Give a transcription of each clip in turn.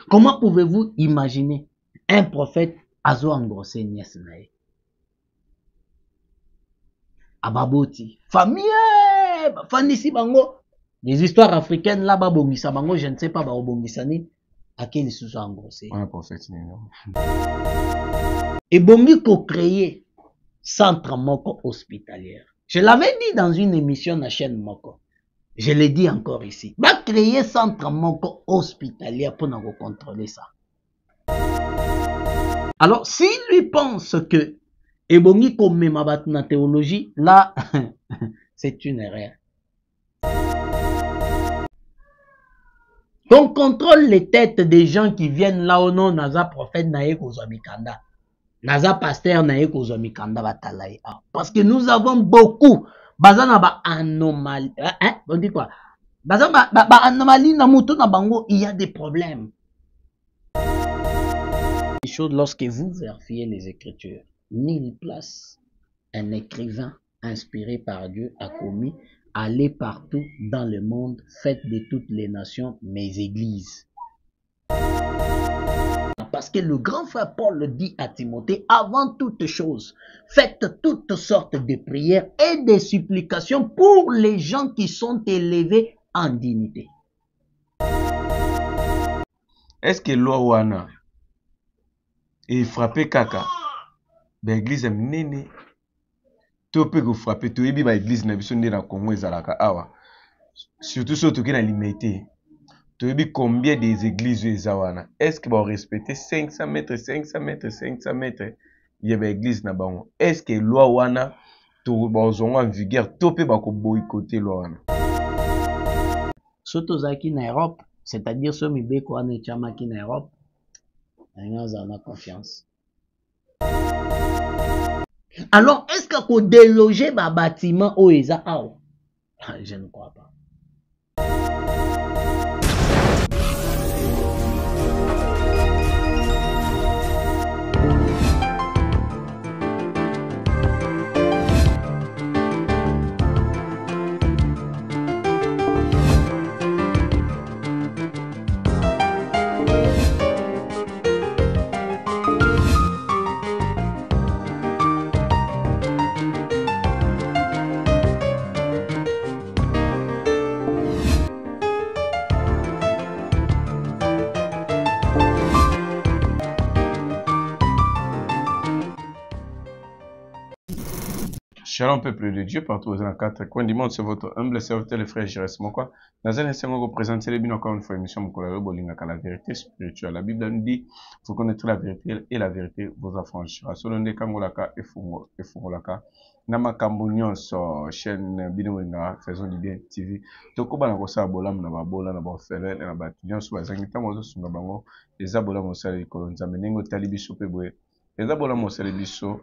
Comment pouvez-vous imaginer un prophète azo engrossé nièce nae? Ababoti. Famille, fandisi bango. Les histoires africaines là, babongisa bango, je ne sais pas, babongisa ni. À quel sous engrossé? Un prophète, non. Et bongi ko créer centre moko hospitalière. Je l'avais dit dans une émission de la chaîne moko. Je l'ai dit encore ici. Va créer centre moko hospitalière pour nous contrôler ça. Alors, s'il lui pense que ebongi comme ma na théologie, là, c'est une erreur. On contrôle les têtes des gens qui viennent là au nom naza prophète nae kozomikanda. Naza pasteur nae kozomikanda batalai. Parce que nous avons beaucoup bazana ba anomalie. Hein? On dit quoi? Bazana ba anomalie na muto na bango, il y a des problèmes. Lorsque vous vérifiez les Écritures, 1000 places, un écrivain inspiré par Dieu a commis: allez partout dans le monde, faites de toutes les nations mes églises. Parce que le grand frère Paul le dit à Timothée: avant toute chose, faites toutes sortes de prières et de supplications pour les gens qui sont élevés en dignité. Est-ce que Loawana est frappé kaka? L'église est nene. Tu peux frapper. Tu es bien l'église na biso na Congo ezalaka awa. Surtout surtout qui na limité. Tu es bien combien des églises ezawana? Est-ce que va respecter 500 mètres, 500 mètres, 500 mètres? Il y a l'église na bango. Est-ce que Loawana tu bazonga en vigueur? Tu peux ba ko boycotter Loawana? Surtout zaki na Europe, c'est-à-dire ceux mibeko ane chama ki na Europe. On a confiance. Alors, est-ce qu'on peut déloger ma bâtiment au ESA? Je ne crois pas. Shalom peuple de Dieu partout aux 4 coins du monde, c'est votre humble serviteur le frère Jérès Mokwa. Dans un instant, on va vous présenter les biens encore une fois émission Mkolaro Bolingaka, la vérité spirituelle. La Bible nous dit: vous connaîtrez la vérité et la vérité vous affranchira. Selon des Kangolaka et Fungolaka, Namakambu Nyonso, chaîne Binowenga, faisons du bien TV. Tokoba na kosa bolam na babola na bafele na batunyon so bazangita mozo sunga bango. Les abolam au sale kolonza menengo talibiso peboe. Les abonnés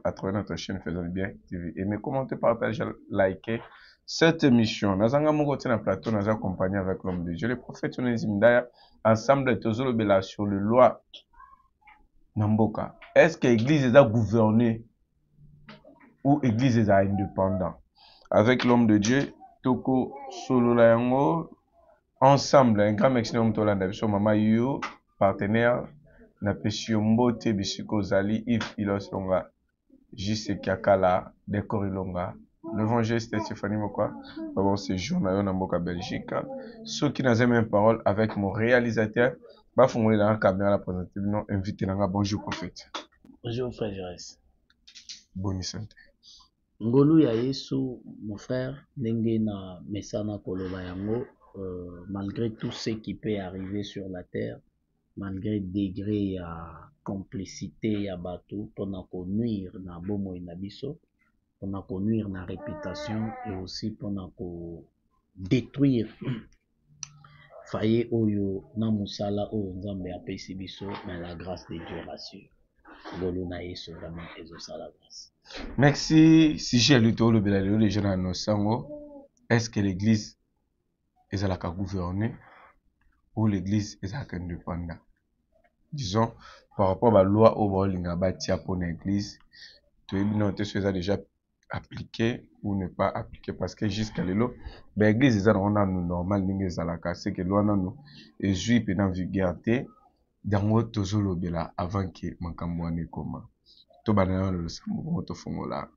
à travers notre chaîne Faisons bien TV. Et me commentez, partagez, likez cette émission. Nous avons un plateau, nous avons accompagné avec l'homme de Dieu, le prophète Onezimdaya, ensemble de Tozolo sur le loi Namboka. Est-ce que l'église est gouvernée ou l'église est indépendante? Avec l'homme de Dieu, Toko Sololayango, ensemble, un grand maximum de Tolanda, Mama Yu, partenaire. Na pesio mbote bisiko zali Yves Ilosonga Jise Kiakala Dekorilonga l'évangéliste Stéphanie Mokwa bon séjour na yo na mboka Belgique. Ceux qui n'ont même parole avec mon réalisateur ba fongoli na caméra la présenter non invité na bonjour prophète. Bonjour frère Jérès. Bonne santé. Ngolu ya Yesu mon frère ndenge na mesana koloba yango malgré tout ce qui peut arriver sur la terre, malgré degré ya complicité ya bateau pour nuire na bomo na biso, pour nuire na réputation et aussi pour détruire faye oyo na musala oyo nzambe apesi biso, mais la grâce de Dieu rassure. Ngolu na Yesu vraiment ezosala grâce. Merci. Si j'ai lu tout le belalo les gens no sango, est-ce que l'église est à la gouvernée ou l'église est indépendante? Disons, par rapport à la loi au Bolinga Batia pour l'église, tu es déjà appliqué ou ne pas appliqué parce que jusqu'à l'élo, l'église est normal, c'est que loi nous est juif et dans vulgarité dango tozolo bela avant que makambo ane koma. To banana le sambo to fongola.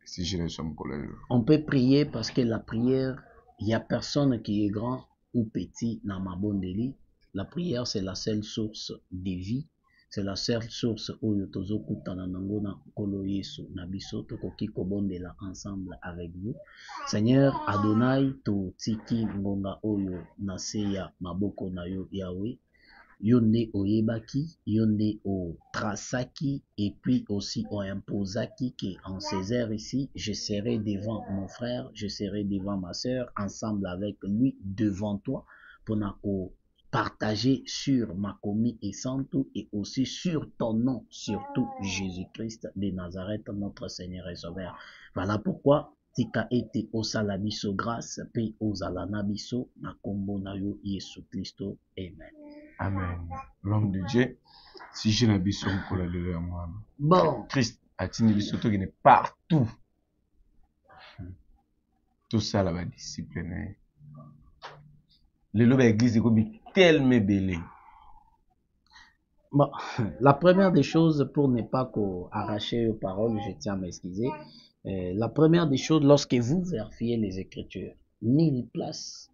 Si je le somme collège. On peut prier parce que la prière, il n'y a personne qui est grand ou petit dans ma bonne délit. La prière, c'est la seule source de vie. C'est la seule source où nous ensemble avec vous. Seigneur Adonai, to tiki ngonga oyo naseya maboko na yo Yahweh. Yonde oyebaki, yonde o trasaki et puis aussi o imposaki que en ces heures ici, je serai devant mon frère, je serai devant ma sœur, ensemble avec lui devant toi pour nous partager sur ma commis et santo et aussi sur ton nom, surtout Jésus-Christ de Nazareth, notre Seigneur et Sauveur. Voilà pourquoi tika ete osalabiso grâce pe ozalanabiso na kombo na yo Yesu Christo. Amen. Amen. L'homme de Dieu, si je n'ai pas pour la lever à moi. Bon. Christ a tenu bisoto qui est partout. Tout ça là-bas, discipliné. Le lobe église est comme tellement belé. Bon, la première des choses, pour ne pas arracher aux paroles, je tiens à m'excuser. La première des choses, lorsque vous vérifiez les Écritures, nulle place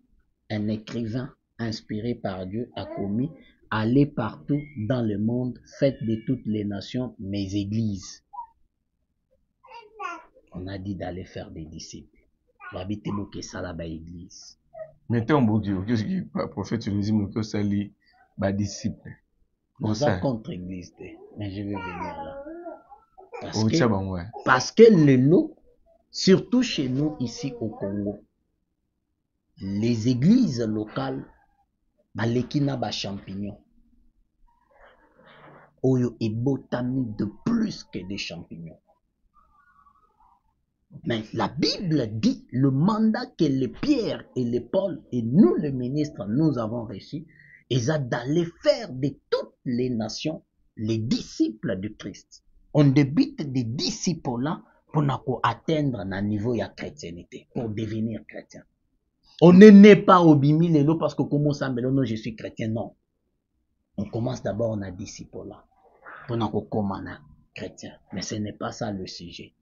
un écrivain inspiré par Dieu a commis, allez partout dans le monde, faites de toutes les nations mes églises. On a dit d'aller faire des disciples. Habitez que ça là-bas église. Mettez un beau Dieu, qu'est-ce que le prophète nous dit, que ça lit, bah disciple. On va contre l'église, mais je vais venir là. Parce que le lot, surtout chez nous ici au Congo, les églises locales, balekina ba champignons. Oyo est botami de plus que des champignons. Mais la Bible dit le mandat que les Pierre et les Paul et nous les ministres nous avons reçu, est d'aller faire de toutes les nations les disciples de Christ. On débute des disciples là pour atteindre un niveau de chrétienté, pour devenir chrétien. On ne naît pas au bimi lelo parce que comment ça me non je suis chrétien, non. On commence d'abord on a disciple là pour nous commander chrétien, mais ce n'est pas ça le sujet.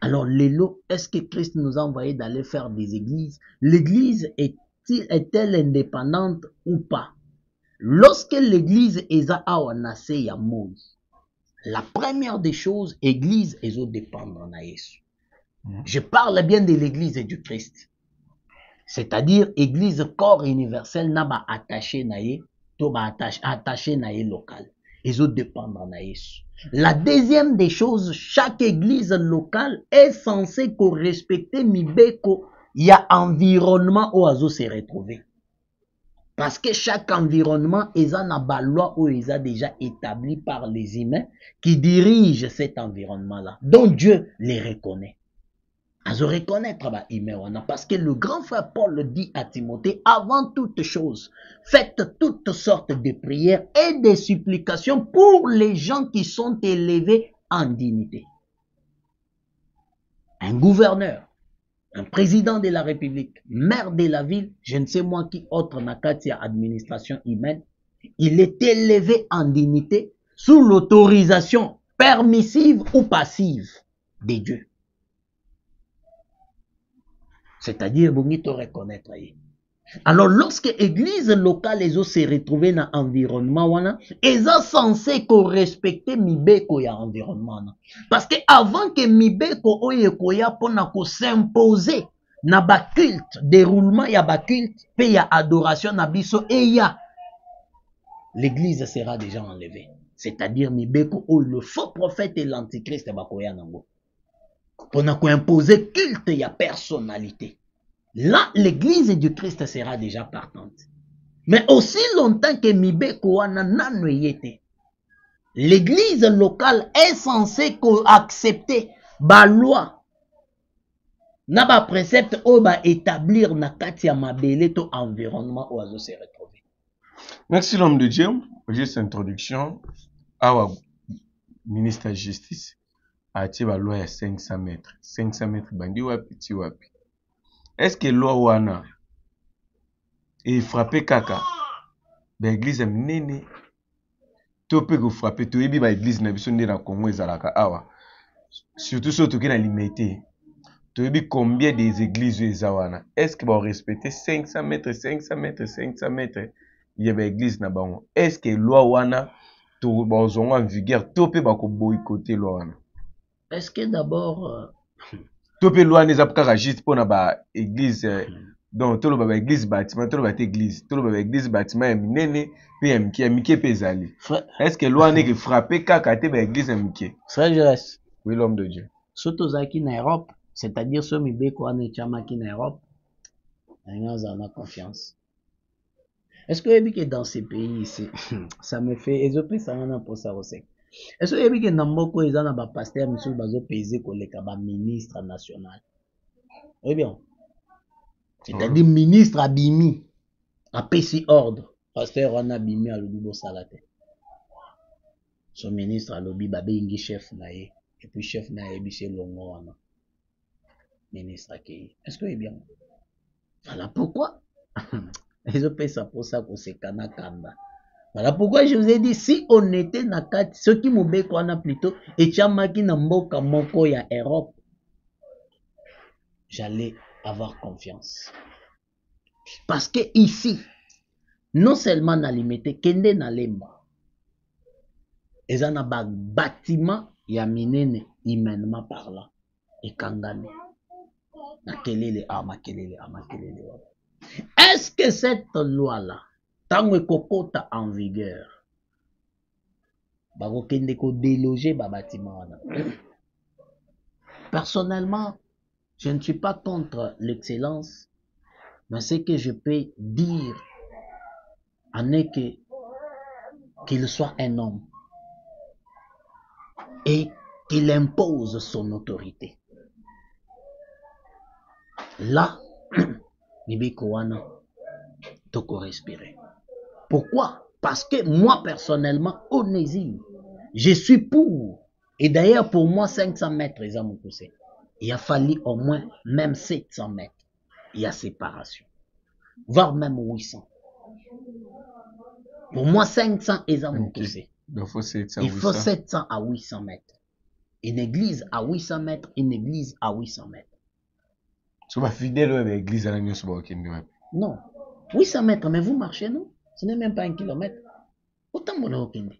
Alors lelo, est-ce que Christ nous a envoyé d'aller faire des églises? L'église est-elle indépendante ou pas? Lorsque l'église est à Awanase ya Moïse, la première des choses, l'église est au dépendre de Jésus. Je parle bien de l'église du Christ. C'est-à-dire, église corps universel n'a pas attaché naïe, to ba attaché naïe local. Ils ont dépendre de Jésus. La deuxième des choses, chaque église locale est censée respecter mibeko, il y a environnement où azo se retrouver. Parce que chaque environnement est une loi où ils a déjà établi par les humains qui dirigent cet environnement-là. Donc Dieu les reconnaît. Ils reconnaître parce que le grand frère Paul le dit à Timothée, avant toute chose, faites toutes sortes de prières et de supplications pour les gens qui sont élevés en dignité. Un gouverneur, un président de la République, maire de la ville, je ne sais moi qui autre Nakatia administration humaine, il est élevé en dignité sous l'autorisation permissive ou passive de Dieu. C'est-à-dire, vous te reconnaître. Alors, lorsque l'église locale est se retrouver dans l'environnement, ils sont censés respecter mibeko ya environnement. Parce que avant que mibeko oyekoya pona ko s'imposer na ba culte, déroulement ya ba culte, pe ya adoration na biso et ya l'église sera déjà enlevée. C'est-à-dire mibeko o le faux prophète et l'antichrist bakoya nango. Pona ko imposer culte ya personnalité. Là, l'église du Christ sera déjà partante. Mais aussi longtemps que mibeko wana nanoyete, l'église locale est censée accepter ba loi na ba précepte o ba établir na kati ya mabele to environnement où azo se retrouver. Merci l'homme de Dieu. Juste introduction. Awa ministre de justice a tiré la loi à 500 mètres. 500 mètres bandi wapi ti wapi. Est-ce que loi wana est frappé kaka l'église nene to pe ko frapper to yebi ba église na biso nde na Congo ezalaka awa surtout surtout que na limité to yebi combien des églises eza wana est-ce que ba respecter 500 mètres 500 mètres 500 mètres ya ba église na bango est-ce que loi wana to ba zongo en vigueur to pe ba ko boycotter loi wana est-ce que d'abord to pe loi neza kaka juste pona ba église donc tolo ba église bâtiment tolo ba église bâtiment ya minene pe ya mike pe ezali est-ce que loi ne ke frapper kaka te ba église ya mike frère je reste oui l'homme de Dieu surtout zaki na Europe c'est-à-dire ceux mibeko wana echamaki na Europe na confiance. Est-ce que vous que dans ces pays ici ça me fait ezope ça wana pour ça aussi. Est-ce que vous que na mboko ezana ba pasteur monsieur bazo peser koleka ba ministre national. Oui bien. C'est-à-dire ministre abimi a pesi ordre pasteur wana abimi a lobi salate. Son ministre a lobi ba bengi chef na ye et puis chef na ye bise longo wana. Ministre qui est-ce que est bien? Voilà pourquoi ils ont fait ça pour ça qu'on se kanda. Voilà pourquoi je vous ai dit si on était na kat ce qui m'obé qu'on a plutôt et chamaki na mboka moko ya Europe j'allais avoir confiance parce que ici non seulement na limité kende na lemba ezana ba bâtiment ya minene humainement parlant et kangane. Est-ce que cette loi-là, tant que kokota en vigueur, bakokende ko déloger ba bâtiment wana? Personnellement, je ne suis pas contre l'excellence, mais ce que je peux dire en est que qu'il soit un homme et qu'il impose son autorité. Là, Nibikowana, toko respirer. Pourquoi? Parce que moi, personnellement, Onésime, je suis pour. Et d'ailleurs, pour moi, 500 mètres, ils ont poussé. Il a fallu au moins même 700 mètres. Il y a séparation. Voire même 800. Pour moi, 500, ils ont poussé. Il faut 700 à 800 mètres. Une église à 800 mètres, une église à 800 mètres. Tu vas fidèle à l'église à la nuit. Non. 800 mètres, mais vous marchez, non? Ce n'est même pas 1 kilomètre. Autant mon okende.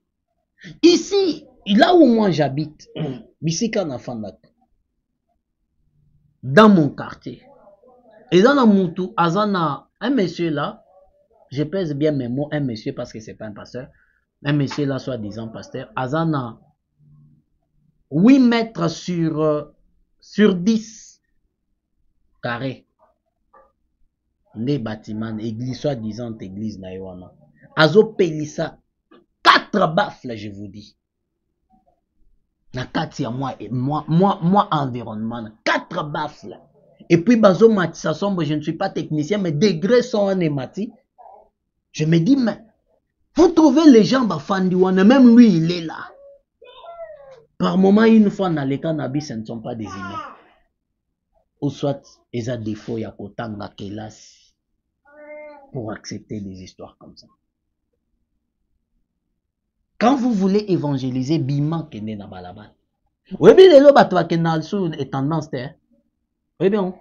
Ici, là où moi j'habite, dans mon quartier, et dans Moutou, Azana, un monsieur là, je pèse bien mes mots, un monsieur parce que c'est pas un pasteur, un monsieur là, soi-disant pasteur, Azana, 8 mètres sur 10 carrés. Les bâtiments, église, soi-disant église naïwana. Azo pelissa 4 baffles, je vous dis. Na katia moi environnement, 4 baffles. Et puis bazo matissa sombre, je ne suis pas technicien, mais degrés sont en émati. Je me dis, mais vous trouvez les gens bafandiwana, même lui il est là. Par moment, une fois dans les cannabis, ce ne sont pas des humains. Ou soit, ils ont des défauts, il y a kotanga kelas pour accepter des histoires comme ça. Quand vous voulez évangéliser, bima kende na balabala. Oui, bien, les lois est tendance, oui, bien,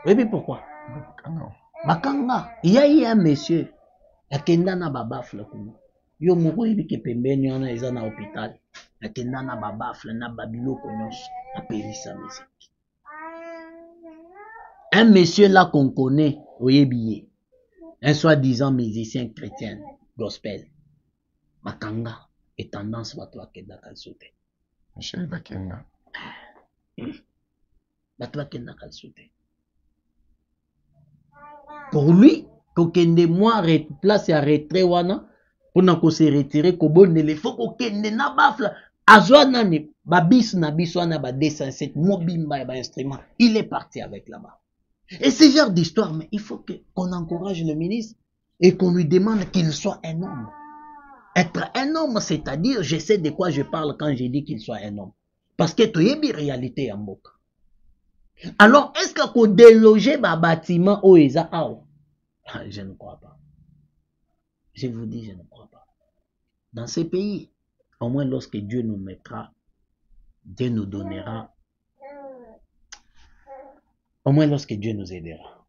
oui, bien, pourquoi? Bakanga, il y a eu un monsieur, la kenda na babafle, yo moko yebi ke pembeni wana eza na hôpital, la kenda na babafle, na babilo konyos, apelisa musique. Un monsieur là qu'on connaît, oyebiye, un soi-disant musicien chrétien, gospel, Bakanga, et tendance batwa kenda kalsote. Michel Bakenda. Batwa kenda kalsote. Pour lui, kokende moi place à retrait wana, pour qu'on se retire, ko bonne le faut kokende na bafla, azwa nani, babis na biswana ba 207 mobimba ba instrument, il est parti avec là-bas. Et ce genre d'histoire, mais il faut qu'on encourage le ministre et qu'on lui demande qu'il soit un homme. Être un homme, c'est-à-dire, je sais de quoi je parle quand je dis qu'il soit un homme. Parce que tu es bien réalité en boca. Alors, est-ce qu'on déloger ma bâtiment au Eza? Je ne crois pas. Je vous dis, je ne crois pas. Dans ces pays, Au moins lorsque Dieu nous mettra, Dieu nous donnera. Au moins lorsque Dieu nous aidera.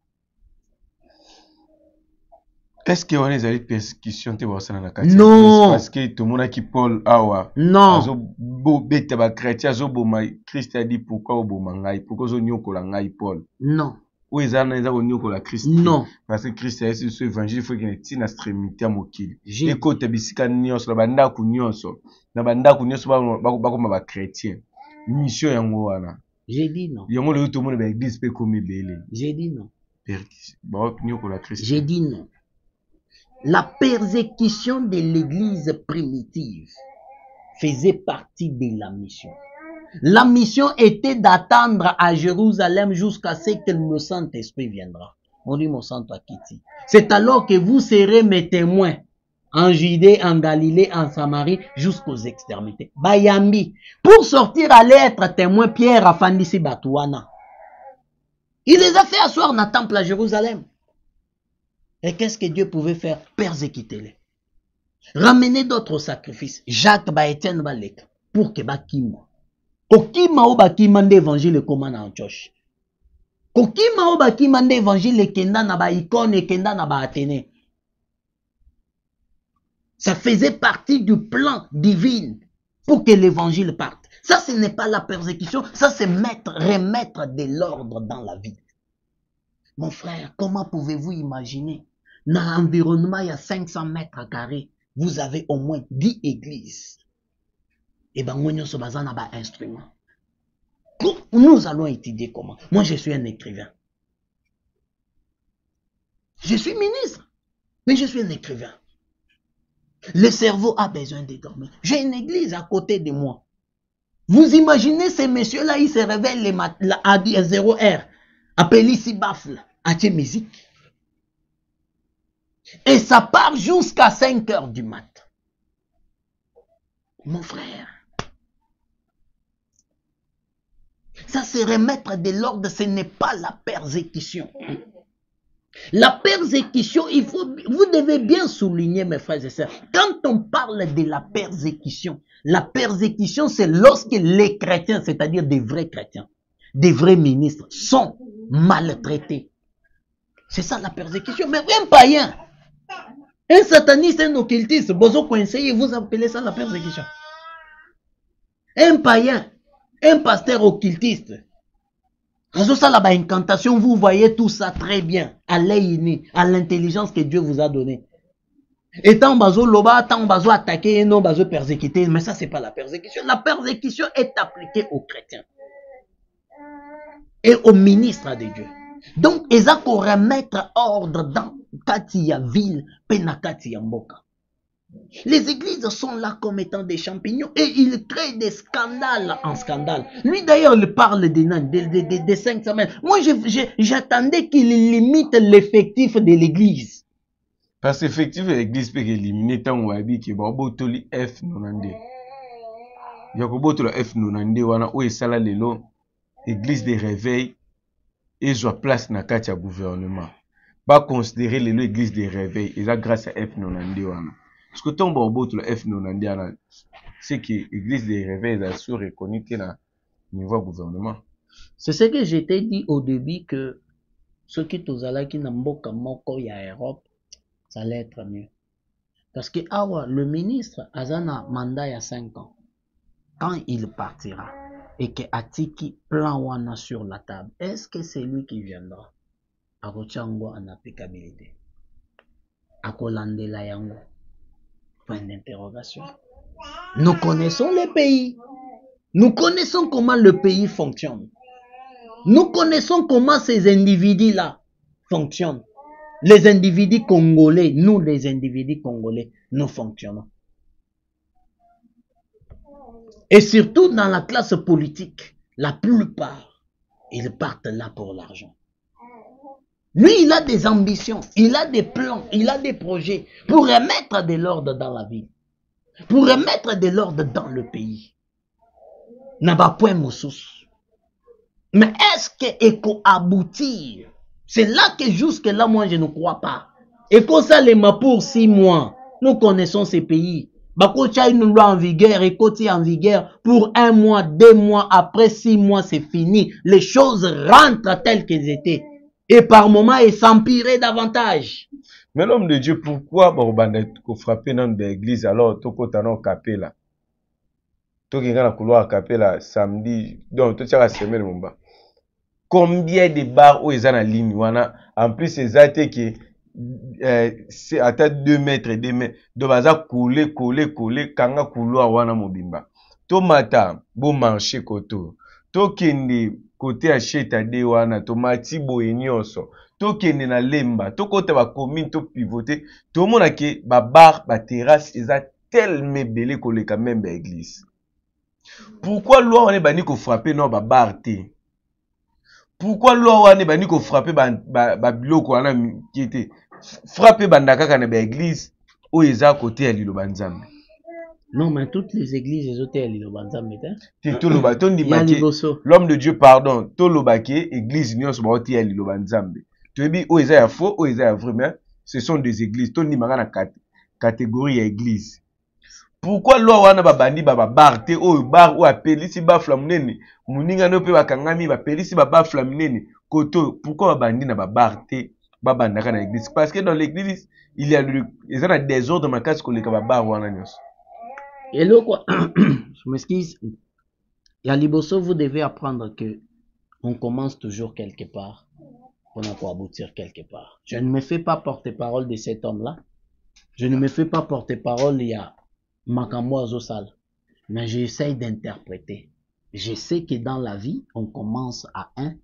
Est-ce que on est allé persécution te wasana na kati? Non. Parce que tout le monde qui Paul awa. Non. Azo bo bete ba chrétien azo boma Christ a dit pourquoi oboma ngai? Pourquoi zo nyokola ngai Paul? Non. Ou ezana eza nyokola Christ? Non. Parce que Christ a ce évangile faut qu'il ait une extrémité à mokili. J'ai Et côté bisika nyonso na banda ku nyonso. Na banda ku nyonso ba chrétien. Mission yango wana. J'ai dit non. Yango le tout le monde ba église pe comme belé. J'ai dit non. Ba nyokola Christ. J'ai dit non. La persécution de l'église primitive faisait partie de la mission. La mission était d'attendre à Jérusalem jusqu'à ce que le Saint-Esprit viendra. On dit mon Saint Akiti. C'est alors que vous serez mes témoins en Judée, en Galilée, en Samarie, jusqu'aux extrémités. Bayambi. Pour sortir, aller être témoin, Pierre a fandisi Batouana. Il les a fait asseoir dans le temple à Jérusalem. Et qu'est-ce que Dieu pouvait faire? Persécuter-les. Ramener d'autres sacrifices. Jacques ba Étienne ba lek pour que ba kima. Kokima o ba kima d'évangile comment en Antioche. Kokima o ba kima d'évangile kenda na ba icône kenda na ba Athénée. Ça faisait partie du plan divin pour que l'évangile parte. Ça, ce n'est pas la persécution, ça c'est remettre de l'ordre dans la vie. Mon frère, comment pouvez-vous imaginer? Dans l'environnement, il y a 500 mètres carrés. Vous avez au moins 10 églises. Et bien, nous avons un instrument. Nous allons étudier comment. Moi, je suis un écrivain. Je suis ministre, mais je suis un écrivain. Le cerveau a besoin de dormir. J'ai une église à côté de moi. Vous imaginez ces messieurs-là, ils se réveillent à 0h. Appelez ici baffle, à tes musique. Et ça part jusqu'à 5h du mat. Mon frère. Ça, c'est remettre de l'ordre, ce n'est pas la persécution. La persécution, vous devez bien souligner, mes frères et sœurs, quand on parle de la persécution, c'est lorsque les chrétiens, c'est-à-dire des vrais chrétiens, des vrais ministres, sont maltraités. C'est ça la persécution. Mais un païen, un sataniste, un occultiste, vous appelez ça la persécution. Un païen, un pasteur occultiste, la incantation, vous voyez tout ça très bien à l'œil, à l'intelligence que Dieu vous a donnée. Et tant bazo loba, tant bazo attaquer, non bazo persécuter, mais ça c'est pas la persécution. La persécution est appliquée aux chrétiens et aux ministres de Dieu. Donc, ils ont qu'à remettre ordre dans Katia ville, Penakatia Mboka. Les églises sont là comme étant des champignons et ils créent des scandales en scandale. Lui d'ailleurs, il parle des 5 semaines. Moi, j'attendais qu'il limite l'effectif de l'église. Parce que l'effectif de l'église peut éliminer tant ou habit qui va botoli F nonande. Il y a botoli F nonande wana où est sala lelo église de réveil et soit place na katia gouvernement. Pas considérer lelo église de réveil et ça grâce à F nonande wana. Parce que ton bobo tout le F nonandiana, c'est que l'église des réveils a su reconnaître na niveau gouvernement. C'est ce que je t'ai dit au début que ceux qui t'osala qui n'amboka moko ya Europe, ça allait être mieux. Parce que le ministre azana mandat ya 5 ans. Quand il partira et que Atiki plan wana sur la table, est-ce que c'est lui qui viendra? Arochango en applicabilité. Akolandela yango. Point d'interrogation. Nous connaissons les pays. Nous connaissons comment le pays fonctionne. Nous connaissons comment ces individus-là fonctionnent. Les individus congolais, nous les individus congolais, nous fonctionnons. Et surtout dans la classe politique, la plupart, ils partent là pour l'argent. Lui, il a des ambitions, il a des plans, il a des projets pour remettre de l'ordre dans la ville, pour remettre de l'ordre dans le pays. N'a pas point moussous. Mais est-ce qu'il peut aboutir? C'est là que jusque-là, moi, je ne crois pas. Et qu'on ça les pour 6 mois, nous connaissons ces pays. Bakotia une loi en vigueur et côté en vigueur pour 1 mois, 2 mois, après 6 mois, c'est fini. Les choses rentrent telles qu'elles étaient. Et par moments, elles s'empirent davantage. Mais l'homme de Dieu, pourquoi vous frappez dans l'église alors tout au capella? Tout qui a couloir capella samedi, donc tout ça la semaine mon bas. Combien de bars où ils ont en ligne en plus c'est athées qui c'est à 2 mètres, 2 mètres. Donc baza couler kanga couloir wana mobimba. Tomata bon marché koto. To kende côté acheta de wana tomati boye nyonso. To kende na lemba, to kota ba commune to pivoter. To mona ke ba bar, ba terrasse eza tellement belé koleka même ba église. Pourquoi loi on est bani ko frapper non ba bar te? Pourquoi loi wana bani ko frapper ba biloko wana qui était frapper bandaka kana ba église o eza côté ya liloba nzambe? Non, mais toutes les églises, les hôtels, ils l'homme de Dieu, pardon, Tolobake, église, nyonso ba hôtel ya liloba nzambe. Toyebi o eza ya faux, o eza ya vrai, mais ce sont des églises. Toni manga na catégorie ya église. Pourquoi loi wana babandi ba bar te o bar o apelisi ba flamunene muninga no pe bakangami ba pelisi ba flamunene koto? Pourquoi babandi na ba bar te babandaka na église? Parce que dans l'église il y a le désordre makasi koleka ba bar wana nyonso. Et là quoi, je m'excuse. Yaliboso, vous devez apprendre que on commence toujours quelque part pour aboutir quelque part. Je ne me fais pas porte-parole de cet homme-là. Je ne me fais pas porte-parole il y a Makambo Azosal. Mais j'essaye d'interpréter. Je sais que dans la vie, on commence à 1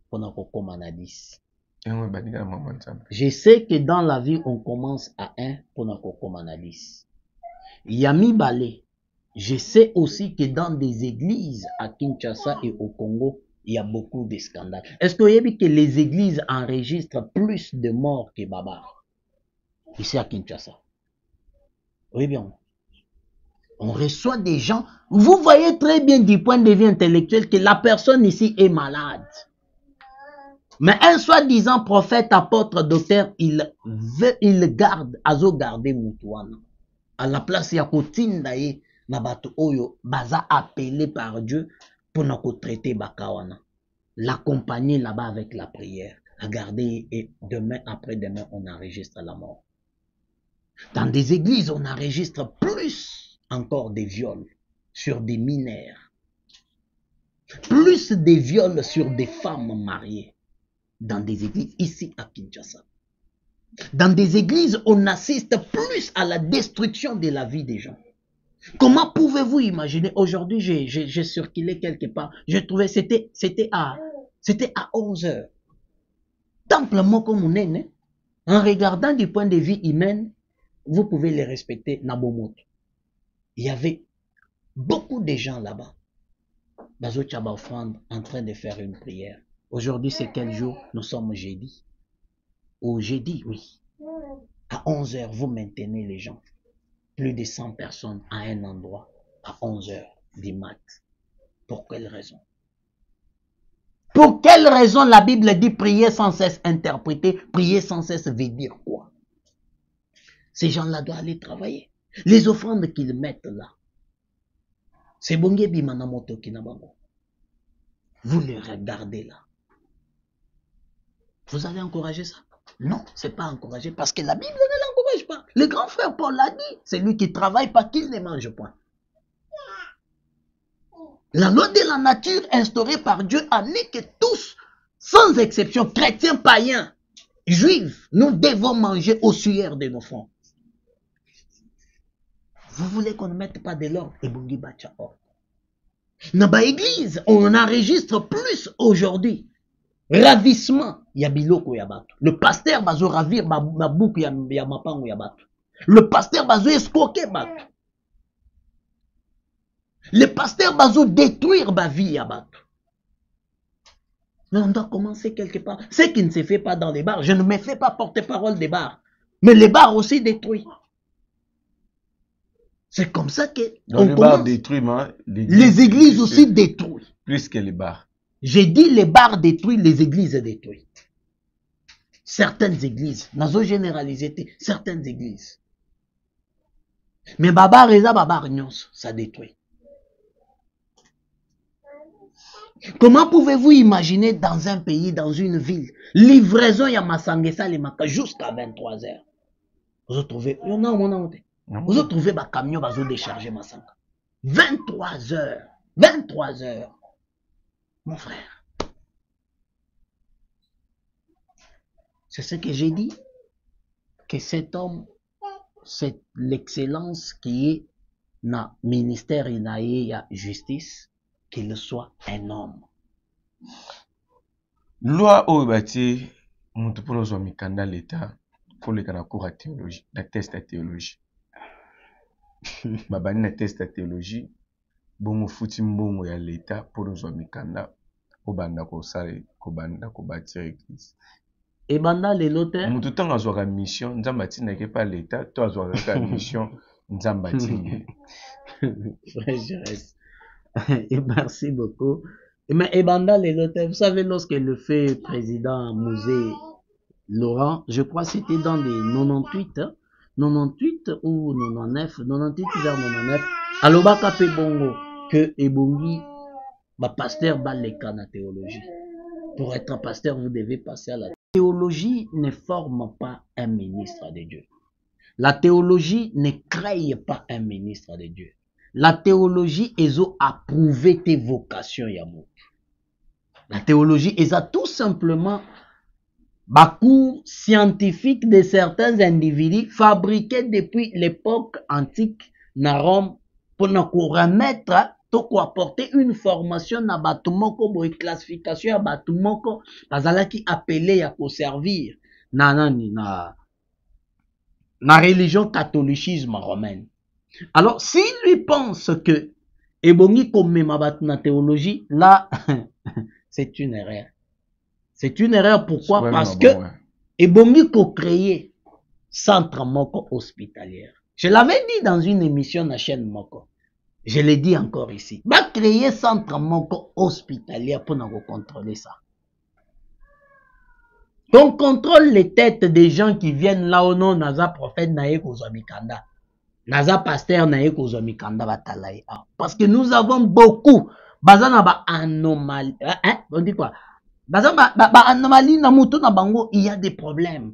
pour qu'on à 10. Je sais que dans la vie, on commence à 1 pour qu'on à 10. Yami Balé, je sais aussi que dans des églises à Kinshasa et au Congo, il y a beaucoup de scandales. Est-ce que vous avez vu que les églises enregistrent plus de morts que Babar ici à Kinshasa? Oui bien. On reçoit des gens. Vous voyez très bien du point de vue intellectuel que la personne ici est malade. Mais un soi-disant prophète, apôtre, docteur, il garde, azo garder Moutouana. À la place, il y a Kotindaye, Nabato Oyo, Baza appelé par Dieu pour nous traiter Bakawana. L'accompagner là-bas avec la prière. Regardez, et demain, après-demain, on enregistre la mort. Dans des églises, on enregistre plus encore des viols sur des mineurs. Plus des viols sur des femmes mariées. Dans des églises ici à Kinshasa. Dans des églises, on assiste plus à la destruction de la vie des gens. Comment pouvez-vous imaginer? Aujourd'hui, j'ai circulé quelque part. J'ai trouvé, c'était à 11 heures. Templement comme on est, en regardant du point de vue humain, vous pouvez les respecter, Nabomoto. Il y avait beaucoup de gens là-bas. Bazo Tchaba offrande en train de faire une prière. Aujourd'hui, c'est quel jour? Nous sommes jeudi. Au jeudi, oui. À 11 heures, vous maintenez les gens. Plus de 100 personnes à un endroit. À 11 heures du mat. Pour quelle raison? Pour quelle raison la Bible dit prier sans cesse, interpréter? Prier sans cesse veut dire quoi? Ces gens-là doivent aller travailler. Les offrandes qu'ils mettent là. C'est Bongé Bimanamoto Kinabango. Vous les regardez là. Vous allez encourager ça? Non, c'est pas encouragé parce que la Bible ne l'encourage pas. Le grand frère Paul l'a dit. C'est lui qui travaille pas qu'il ne mange point. La loi de la nature instaurée par Dieu a mis que tous, sans exception, chrétiens, païens, juifs, nous devons manger au suaire de nos fonds. Vous voulez qu'on ne mette pas de l'ordre? Et Bungi Bacha ordre. Dans l'église, on enregistre plus aujourd'hui. Ravissement, yabiloko yabato. Le pasteur bazo ravir ma boucle ya mapango yabato. Le pasteur bazo escroquer bato. Le pasteur bazo détruire ma vie yabato. Mais on doit commencer quelque part. Ce qui ne se fait pas dans les bars, je ne me fais pas porte-parole des bars. Mais les bars aussi détruits. C'est comme ça que dans les bars détruits, les églises aussi détruites. Plus que les bars. J'ai dit les bars détruits, les églises détruites. Certaines églises, nazo généralisé, certaines églises. Mais baba reza baba nyonso, ça détruit. Comment pouvez-vous imaginer dans un pays, dans une ville, livraison ya masangesa les maka jusqu'à 23h? Vous trouvez, vous trouvez ba camion bazo décharger masanga. 23h, 23h. Mon frère. C'est ce que j'ai dit, que cet homme, c'est l'excellence qui est na ministère et na justice, qu'il soit un homme. Loi oyo bati mutu pona ozwa mikanda l'État koleka na cours ya théologie, na test ya théologie. Babani na test ya théologie, bongo futi mbongo ya l'État pona ozwa mikanda obanda kosala kobanda kobâtir église. Ebanda lelo te mutu ntango azwaka mission nzambe atindaki pa l'État to azwaka kaka mission nzambe atindi. Frère Jerez, et merci beaucoup. Mais Ebanda Lelote, vous savez, lorsque le fait président Mouzé Laurent, je crois que c'était dans les 98, hein, 98 ou 99, 98 vers 99, Alobaka pe bongo, que Ebongi, pasteur baleka na théologie. Pour être pasteur, vous devez passer à la théologie. Ne forme pas un ministre de Dieu. La théologie ne crée pas un ministre de Dieu. La théologie est approuvé tes vocations Yamou. La théologie est tout simplement cours scientifique de certains individus fabriqués depuis l'époque antique na Rome pour nous remettre pour apporter une formation na batumoko boy classification ya batumoko bazalaki appelé ya ko servir na religion catholicisme romaine. Alors s'il lui pense que ebongi comme ma na théologie là c'est une erreur. C'est une erreur pourquoi? Ouais, parce que ebongi ko créer centre moko hospitalière. Je l'avais dit dans une émission na chaîne moko. Je l'ai dit encore ici. Va créer centre moko hospitalière pour nous contrôler ça. On contrôle les têtes des gens qui viennent là au nom naza prophète nae kozomikanda. Naza pasteur nae kozomikanda batalaye. Parce que nous avons beaucoup bazana ba anomalie. Hein? On dit quoi? Bazana ba anomalie na muto na bango, il y a des problèmes.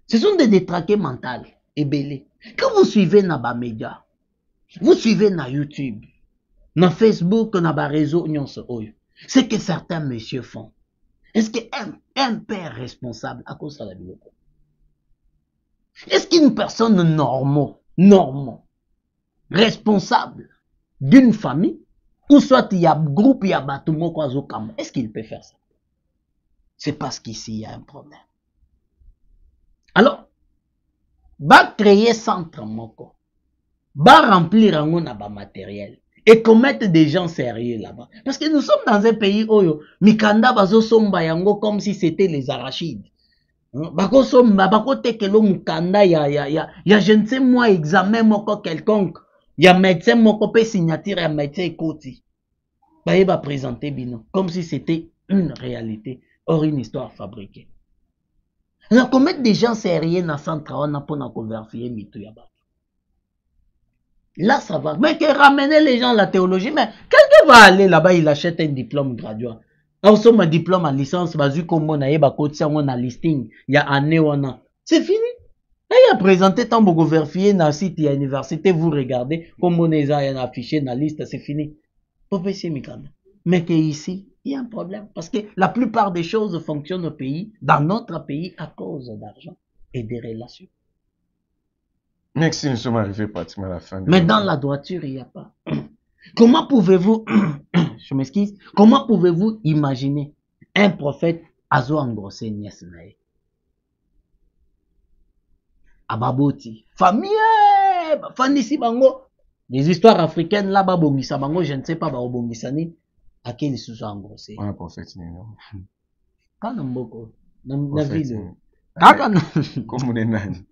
Ce sont des détraqués mentaux et belés. Quand vous suivez na ba médias, vous suivez na YouTube, na Facebook, na ba réseau nyonso oyo. Ce que certains messieurs font. Est-ce qu'un père responsable à cause de la vie? Est-ce qu'une personne normale, responsable d'une famille, ou soit il y a un groupe, il y a bâtiment, est-ce qu'il peut faire ça? C'est parce qu'ici, il y a un problème. Alors, va créer centre moko, va remplir un matériel et commettre des gens sérieux là-bas. Parce que nous sommes dans un pays où Mikanda bazo somba yango comme si c'était les arachides. Bako somba bako tekelo mukanda ya je ne sais moi examen moko quelconque. Ya médecin moko pe signature ya médecin koti. Baye ba présenter bino comme si c'était une réalité or une histoire fabriquée. Alors commettre des gens sérieux na centre on a pour na converser mitu ya ba. Là, ça va. Mais que ramener les gens à la théologie, mais quelqu'un va aller là-bas, il achète un diplôme graduat. On somme un diplôme à licence, basu comme on a eu, on a listing, il y a année on a. C'est fini. Là, il a présenté tant de vérifier dans le site, il y a université, vous regardez, comme on est affiché dans la liste, c'est fini. Mais que ici, il y a un problème. Parce que la plupart des choses fonctionnent au pays, dans notre pays, à cause d'argent et des relations. Merci, nous sommes arrivés pratiquement à la fin. Mais dans la droiture, il n'y a pas. Comment pouvez-vous, je m'excuse, comment pouvez-vous imaginer un prophète azo engrossé nièce nae? Ababoti, famille, fanisi bango. Les histoires africaines là-bas, bongisa bango, je ne sais pas, bongisani, à quel ils sont engrossés. On a prophète, non? Quand on boko, na vidéo. Comme on est nani.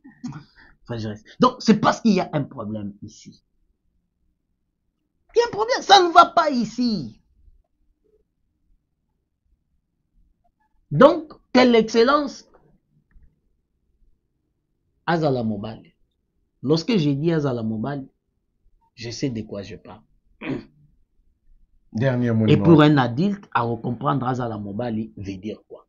Donc, c'est parce qu'il y a un problème ici. Il y a un problème, ça ne va pas ici. Donc, quelle excellence Azala Mobile. Lorsque j'ai dit Azala Mobali, je sais de quoi je parle. Dernier mot. Et pour un adulte, à comprendre Azala Mobali veut dire quoi?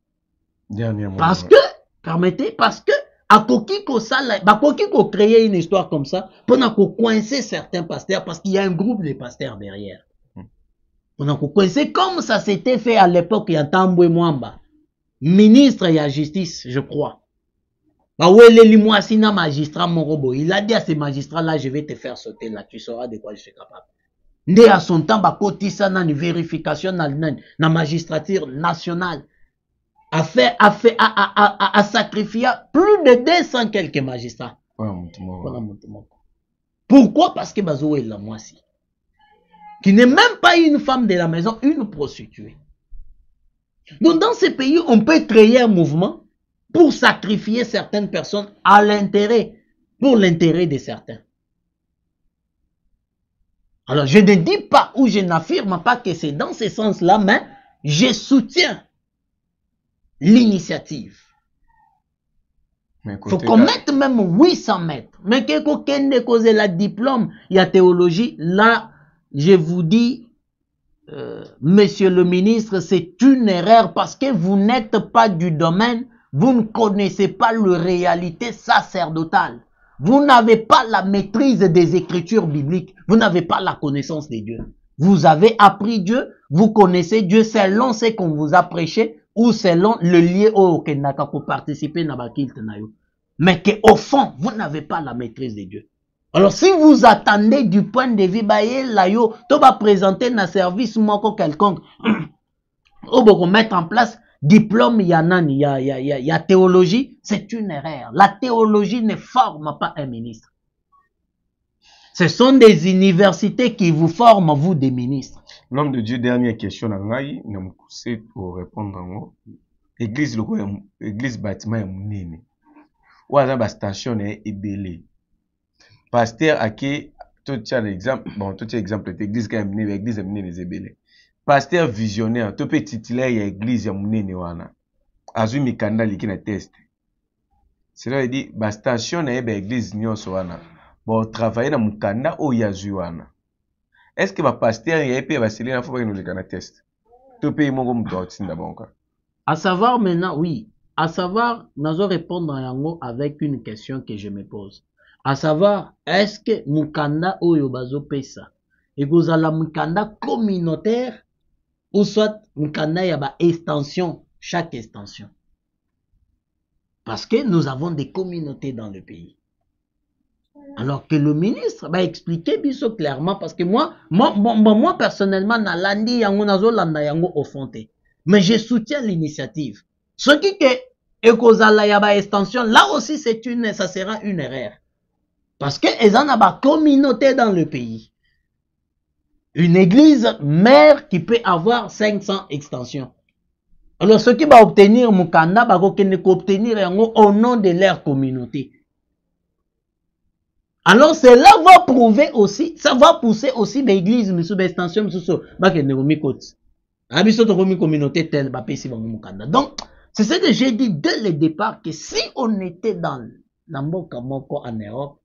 Dernier mot. Parce que, permettez, parce que, à Kokiko Sala, bah Kokiko créer une histoire comme ça, pour coincer certains pasteurs, parce qu'il y a un groupe de pasteurs derrière. Pour coincer comme ça s'était fait à l'époque, il y a Tambwe Mwamba, ministre et la justice, je crois. Bah ouais, les Moissina magistrat Morobo, il a dit à ces magistrats-là, je vais te faire sauter là, tu sauras de quoi je suis capable. Ndé à son temps, bah ça na une vérification na magistrature nationale. A sacrifié plus de 200 quelques magistrats. Pourquoi? Parce que Bazo est la moisi. Qui n'est même pas une femme de la maison, une prostituée. Donc dans ces pays, on peut créer un mouvement pour sacrifier certaines personnes à l'intérêt, pour l'intérêt de certains. Alors je ne dis pas ou je n'affirme pas que c'est dans ce sens-là, mais je soutiens l'initiative. Il faut qu'on mette même 800 mètres. Mais que cause la diplôme, il y a théologie. Là, je vous dis, monsieur le ministre, c'est une erreur parce que vous n'êtes pas du domaine, vous ne connaissez pas la réalité sacerdotale. Vous n'avez pas la maîtrise des écritures bibliques. Vous n'avez pas la connaissance de Dieu. Vous avez appris Dieu, vous connaissez Dieu selon ce qu'on vous a prêché ou selon le lieu où vous participez dans la culte. Mais qu'au fond, vous n'avez pas la maîtrise de Dieu. Alors si vous attendez du point de vue, tu vas présenter un service quelconque, ou vous mettre en place diplôme, il y a théologie, c'est une erreur. La théologie ne forme pas un ministre. Ce sont des universités qui vous forment, vous, des ministres. L'homme de Dieu, dernière question, c'est pour répondre. Église, église bâtiment est mounine. Ou à la station est ébélé. Pasteur, à qui, tout exemple, bon, tout exemple, l'église qui est menée, l'église est menée les ébélés. Pasteur visionnaire, tout petit titulaire, il y a l'église, il y a mounine, wana. Azu mikanda, l'iki na test. Cela veut dire, la station est l'église, n'y a wana. Bon, travailler dans mukanda, ou yazu wana. Est-ce que ma pasteur, il y a épée, va s'élever, il faut pas qu'il nous le test. Tout pays, mon gomme, doit être d'abord. À savoir maintenant, oui. À savoir, nous allons répondre à yango avec une question que je me pose. À savoir, est-ce que mukanda oyo bazo pesa et vous avez la mukanda communautaire ou soit mukanda yaba extension, chaque extension? Parce que nous avons des communautés dans le pays. Alors que le ministre va expliquer biso clairement parce que moi personnellement, na landi yango nazo landa yango au fonté. Mais je soutiens l'initiative. Ce qui est ekozala yaba extension, là aussi ça sera une erreur. Parce que ils en ont une communauté dans le pays. Une église mère qui peut avoir 500 extensions. Alors ce qui va obtenir mukanda, va obtenir au nom de leur communauté. Alors cela va prouver aussi, ça va pousser aussi l'église, monsieur extension, monsieur communauté telle, donc, c'est ce que j'ai dit dès le départ, que si on était dans Namboka Moko en Europe,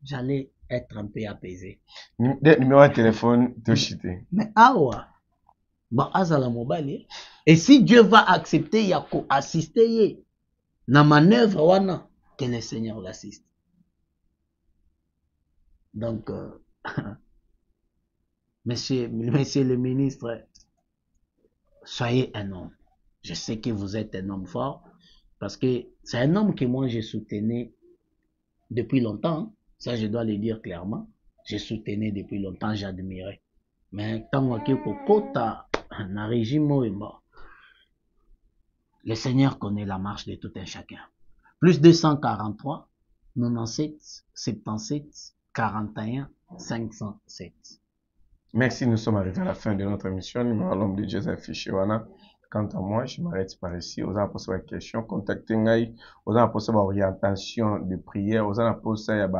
j'allais être un peu apaisé. Numéro de téléphone, mais awa, bah azala mobile. Et si Dieu va accepter, il y a assister na manœuvre wana, que le Seigneur l'assiste. Donc, monsieur le ministre, soyez un homme. Je sais que vous êtes un homme fort, parce que c'est un homme que moi je soutenais depuis longtemps. Ça, je dois le dire clairement. Je soutenais depuis longtemps, j'admirais. Mais tant que Kokota, un régime, le Seigneur connaît la marche de tout un chacun. Plus 243, 97, 77, 41, 507. Merci, nous sommes arrivés à la fin de notre émission. Numéro l'homme de Dieu affiché. Voilà. Quant à moi, je m'arrête par ici. Vous avez posé des questions, contactez-moi. Vous avez posé des orientations de prière. Vous avez posé des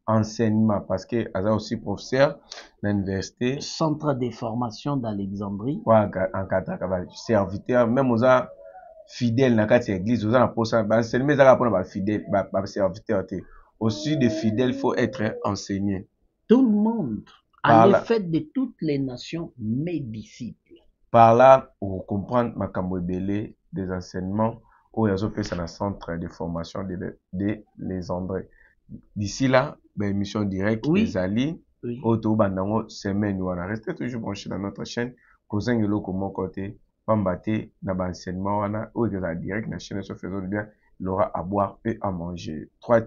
enseignements parce que vous êtes aussi professeur à l'université. Centre de formation d'Alexandrie. Ouais, en cas de serviteur. Même vous êtes fidèle dans l'église. Vous avez posé des enseignements pour les fidèles, serviteurs. aussi des fidèles, il faut être enseigné. Tout le monde, en effet, de toutes les nations, mes disciples. Par là, on comprend makambo ebele des enseignements où il y a un centre de formation de les André. D'ici là, ben, émission directe des alliés, auto bandango semaine où on a resté toujours branché dans notre chaîne. Cousin de l'autre côté, pambaté, na ba enseignement wana ou de la direct na chaîne se faisant bien, il aura à boire et à manger. Trois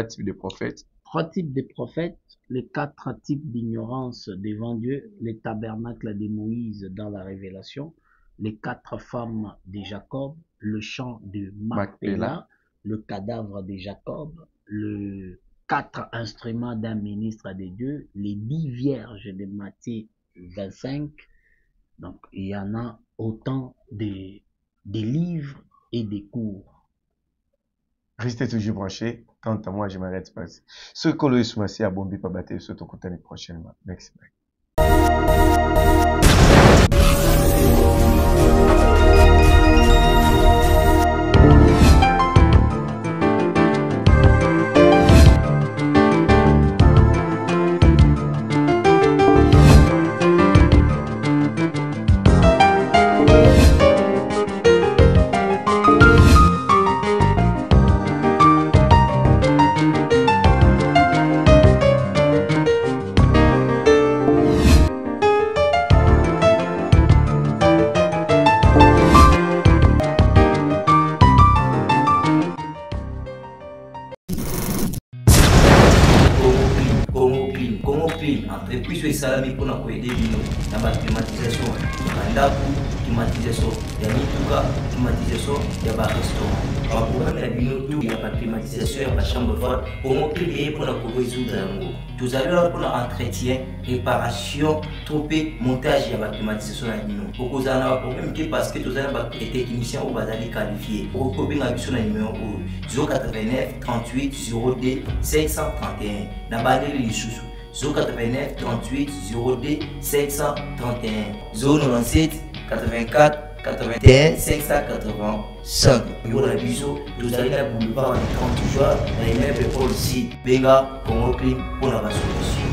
types de prophètes. 3 types de prophètes, les 4 types d'ignorance devant Dieu, les tabernacles de Moïse dans la révélation, les 4 femmes de Jacob, le chant de Macpéla, le cadavre de Jacob, le 4 instruments d'un ministre de Dieu, les 10 vierges de Matthieu 25. Donc, il y en a autant des livres et des cours. Restez toujours branchés. Quant à moi, je m'arrête pas. Ce que l'on est à Bombi pas battre, ce qu'on continue prochainement. Merci. Entreprise et salami pour nous aider dans la climatisation, la climatisation, il y a climatisation, il y a restaurant. Le problème il y a la climatisation, il y a la chambre forte. Comment créer pour nous résoudre tout à l'heure pour l'entretien, réparation, troupé, montage, il y a la climatisation. Pour que vous ayez un problème, parce que vous avez des techniciens ou vous allez qualifier. Pour que vous ayez un numéro 089 38 02 531. N'abandonnez les sous. 089 38 02 531 097 84 81 585. Pour la bisou, vous allez la boulevard de 30 jours, dans les mêmes pour le site Benga Congo Clim pour la solution.